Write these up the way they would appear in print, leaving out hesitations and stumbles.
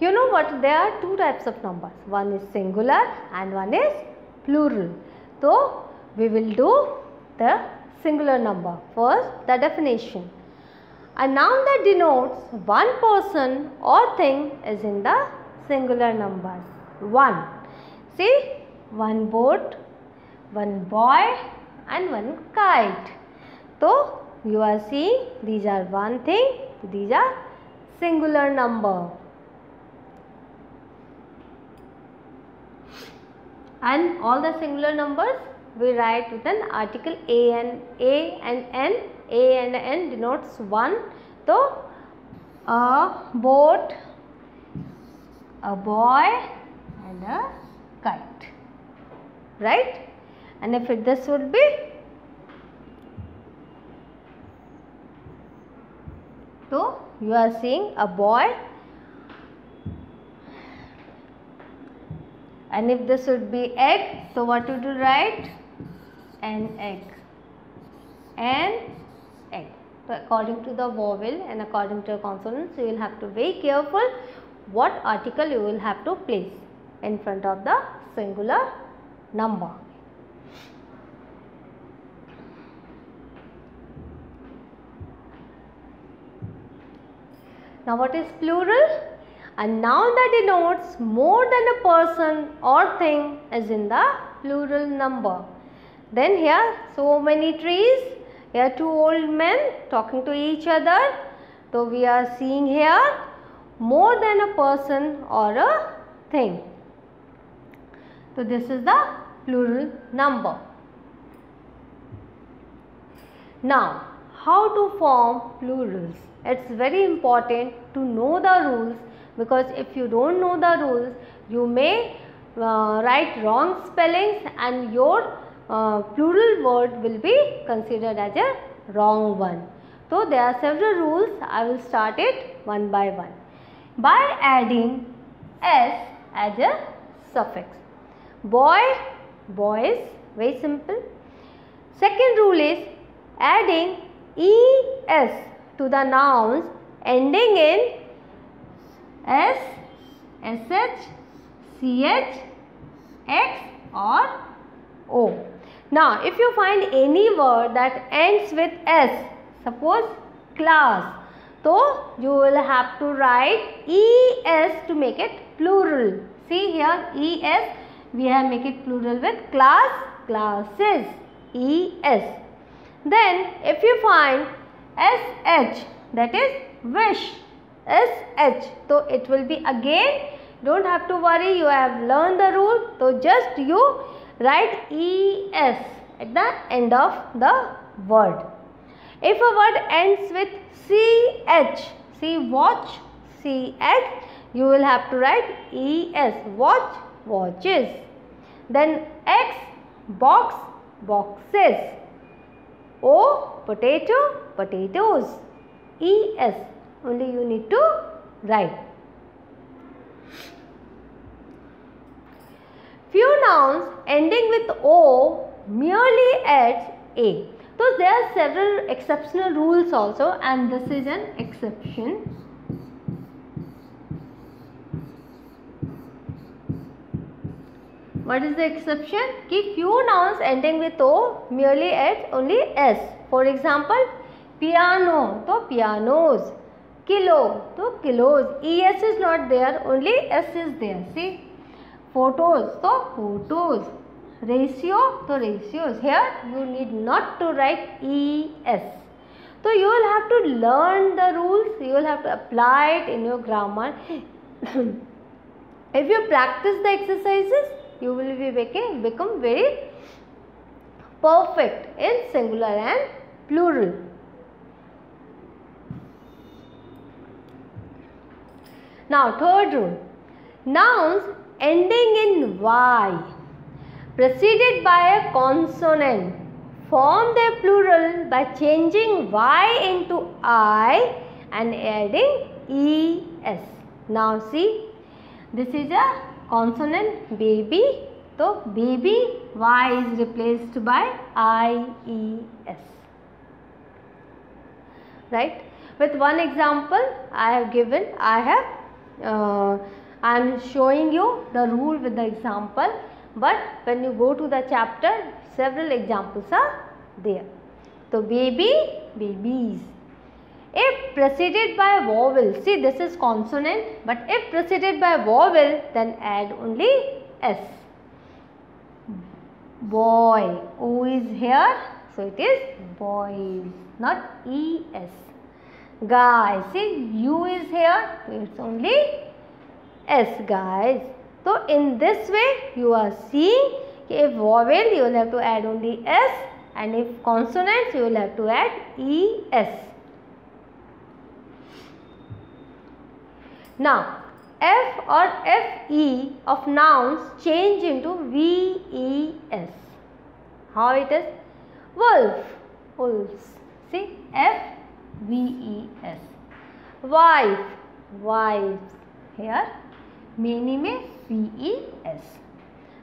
You know what? There are two types of numbers. One is singular and one is plural. So we will do the singular number. First, the definition. A noun that denotes one person or thing is in the singular number. One. See, one boat, one boy and one kite. So you are seeing these are one thing, these are singular number. And all the singular numbers we write with an article A and N. A and N denotes one. So a boat, a boy and a kite, right? And if this would be, so you are seeing a boy, and if this would be egg, so what would you write? An egg. An egg. So according to the vowel and according to the consonants, you will have to be very careful what article you will have to place in front of the singular number. Now what is plural? A noun that denotes more than a person or thing is in the plural number. Then here so many trees, here two old men talking to each other. So we are seeing here more than a person or a thing. So this is the plural number. Now how to form plurals? It's very important to know the rules, because if you don't know the rules, you may write wrong spellings and your plural word will be considered as a wrong one. So there are several rules. I will start it one by one. By adding s as a suffix. Boy, boys, very simple. Second rule is adding es to the nouns ending in s, sh, ch, x or o. Now if you find any word that ends with s, suppose class, so you will have to write es to make it plural. See here es, we have make it plural with class, classes, es. Then if you find sh, that is wish, sh, so it will be again, don't have to worry, you have learned the rule, so just you write es at the end of the word. If a word ends with ch, see watch, ch, you will have to write es, watch, watches. Then x, box, boxes. O, potato, potatoes. Es, only you need to write. Few nouns ending with O merely adds a. So there are several exceptional rules also, and this is an exception. What is the exception? Ki few nouns ending with O merely adds only s. For example, piano, so pianos. Kilo, so kilos. Es is not there, only s is there. See, photos, so photos. Ratio, so ratios. Here you need not to write es. So you will have to learn the rules, you will have to apply it in your grammar. If you practice the exercises, you will become very perfect in singular and plural. Now third rule, nouns ending in y preceded by a consonant form their plural by changing y into I and adding es. Now see, this is a consonant baby, so baby y is replaced by ies, right? With one example I have given, I have I am showing you the rule with the example, but when you go to the chapter, several examples are there. So baby, babies. If preceded by vowel, see this is consonant, but if preceded by vowel, then add only S. Boy, O is here, so it is boys, not ES. Guys, see U is here, so it's only S, guys. So in this way you are seeing if vowel you will have to add only S, and if consonants you will have to add ES. Now F or FE of nouns change into VES. How it is? Wolf, wolves. See, FVES. Wife, wives. Here many में VES.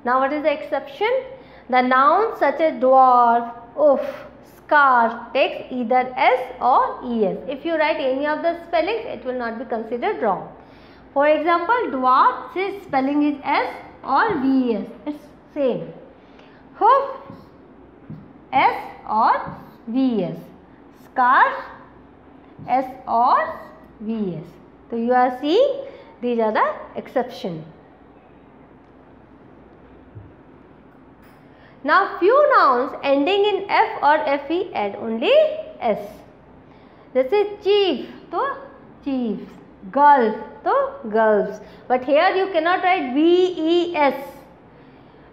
Now what is the exception? The nouns such as dwarf, oof, scarf takes either S or ES. If you write any of the spellings, it will not be considered wrong. For example, dwarf, its spelling is S or VES. It's same. Hoof, S or VES. Scarf, S or VES. So you are seeing these are the exceptions. Now few nouns ending in F or FE add only S. This is chief, so chiefs. Gulf, so gulfs. But here you cannot write VES.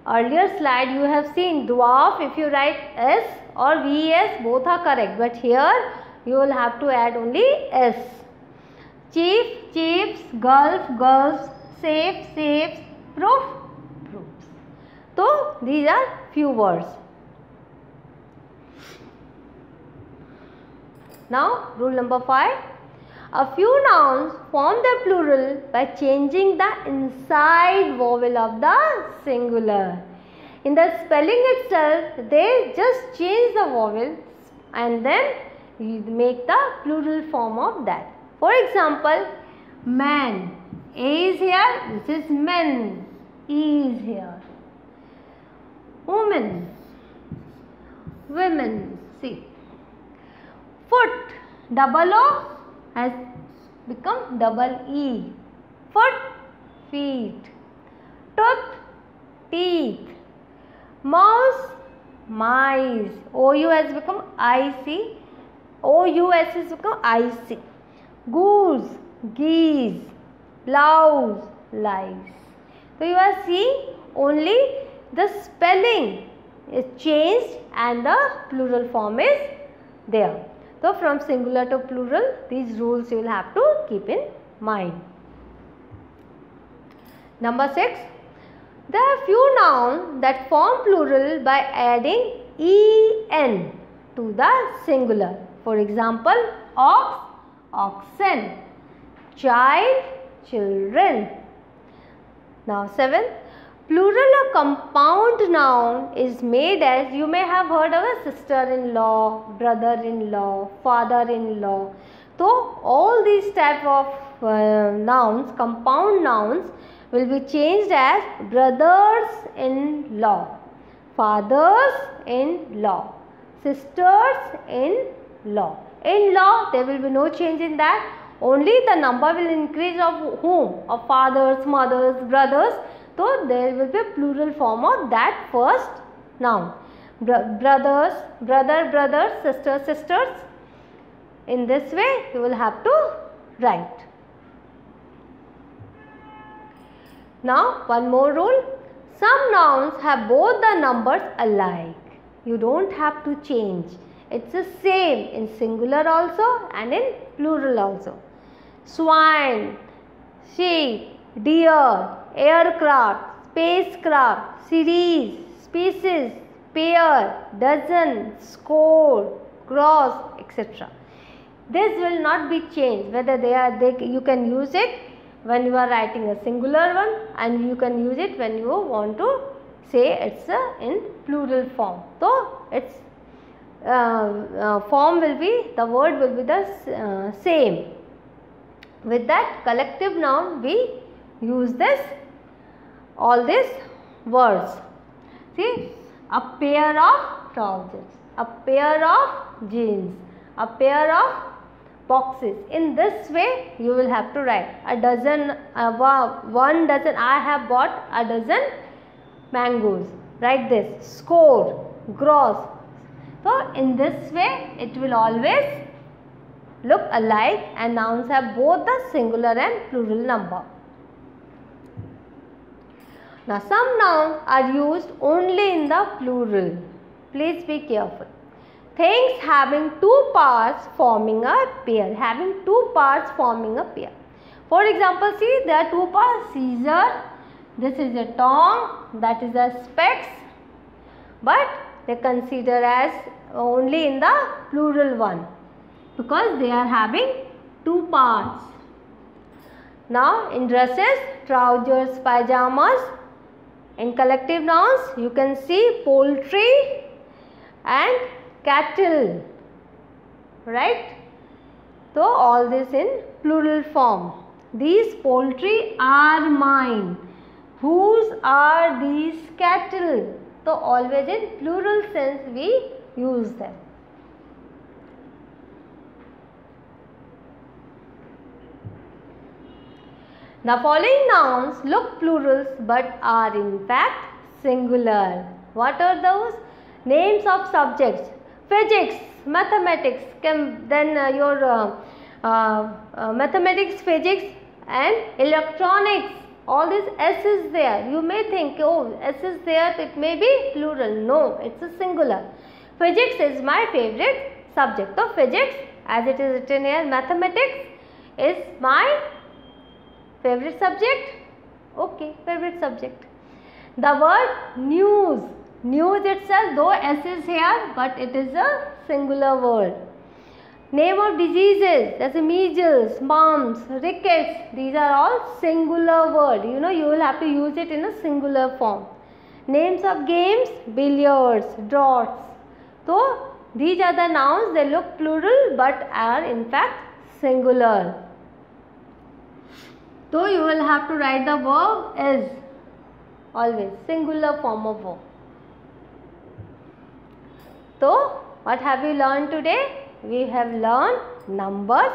Earlier slide you have seen dwarf, if you write S or VES, both are correct. But here you will have to add only S. Chief, chiefs, gulf, gulfs, safe, safes, proof, proofs. So these are few words. Now rule number 5. A few nouns form the plural by changing the inside vowel of the singular. In the spelling itself, they just change the vowel and then you make the plural form of that. For example, man, A is here, this is men, E is here. Woman, women, see. Foot, double O has become double E. Foot, feet. Tooth, teeth. Mouse, mice. OU has become IC. OUS has become IC. Goose, geese. Louse, lice. So you are seeing only the spelling is changed and the plural form is there. So from singular to plural, these rules you will have to keep in mind. Number 6. There are few nouns that form plural by adding en to the singular. For example, ox, oxen. Child, children. Now 7. Plural or compound noun is made as, you may have heard of a sister-in-law, brother-in-law, father-in-law. So all these type of nouns, compound nouns, will be changed as brothers-in-law, fathers-in-law, sisters-in-law. In-law, there will be no change in that. Only the number will increase of whom? Of fathers, mothers, brothers. So there will be a plural form of that first noun. Brothers, brother, brothers, sister, sisters. In this way you will have to write. Now one more rule. Some nouns have both the numbers alike. You don't have to change. It's the same in singular also and in plural also. Swine, sheep, deer, aircraft, spacecraft, series, species, pair, dozen, score, cross, etc. This will not be changed, whether you can use it when you are writing a singular one and you can use it when you want to say it's in plural form. So its form will be, the word will be the same. With that collective noun we use this, all these words. See, a pair of trousers, a pair of jeans, a pair of boxes. In this way you will have to write a dozen, 1 dozen, I have bought a dozen mangoes. Write this, score, gross. So in this way it will always look alike and nouns have both the singular and plural number. Now some nouns are used only in the plural. Please be careful. Things having 2 parts forming a pair. Having 2 parts forming a pair. For example, see, there are 2 parts. Scissor, this is a tongue, that is a specs. But they consider as only in the plural one, because they are having 2 parts. Now in dresses, trousers, pajamas. In collective nouns you can see poultry and cattle, right? So all this in plural form. These poultry are mine. Whose are these cattle? So always in plural sense we use them. The following nouns look plurals but are in fact singular. What are those? Names of subjects. Physics, mathematics, your mathematics, physics and electronics. All this S is there. You may think, oh, S is there, it may be plural. No, it's a singular. Physics is my favorite subject. So physics, as it is written here, mathematics is my favorite subject. Okay, favorite subject. The word news. News itself, though S is here, but it is a singular word. Name of diseases, that's measles, mumps, rickets. These are all singular words. You know, you will have to use it in a singular form. Names of games, billiards, draughts. So these are the nouns. They look plural but are in fact singular. So you will have to write the verb is, always singular form of verb. So what have we learned today? We have learned numbers,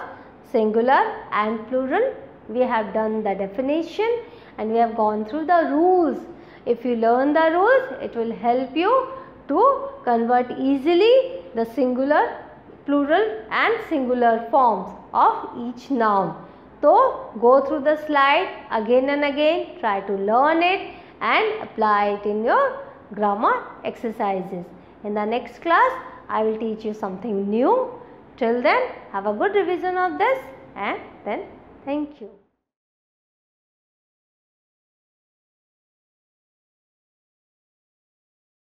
singular and plural. We have done the definition and we have gone through the rules. If you learn the rules, it will help you to convert easily the singular, plural and singular forms of each noun. So go through the slide again and again, try to learn it and apply it in your grammar exercises. In the next class, I will teach you something new. Till then, have a good revision of this and then thank you.